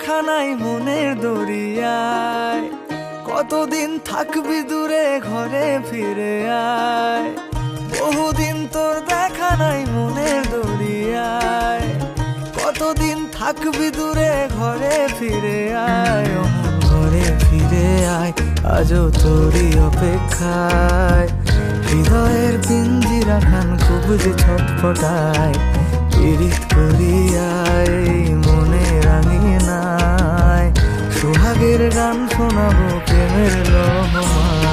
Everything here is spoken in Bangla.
দেখা নাই মনের দরিয়ায়, কতদিন থাকবি দূরে ঘরে ফিরে আয়। বহুদিন তোর দেখা নাই মনের দরিয়ায়, কতদিন থাকবি দূরে ঘরে ফিরে আয়। অমন ঘরে ফিরে আয়, আজও তোরই অপেক্ষায়। হৃদয়ের পিঞ্জিরা খান খুব যে ছটফটায়, পীড়িত করিয়ায় মনে রাঙিয়ে নাই। সোহাগের গান শোনাবো প্রেমের লহমায়।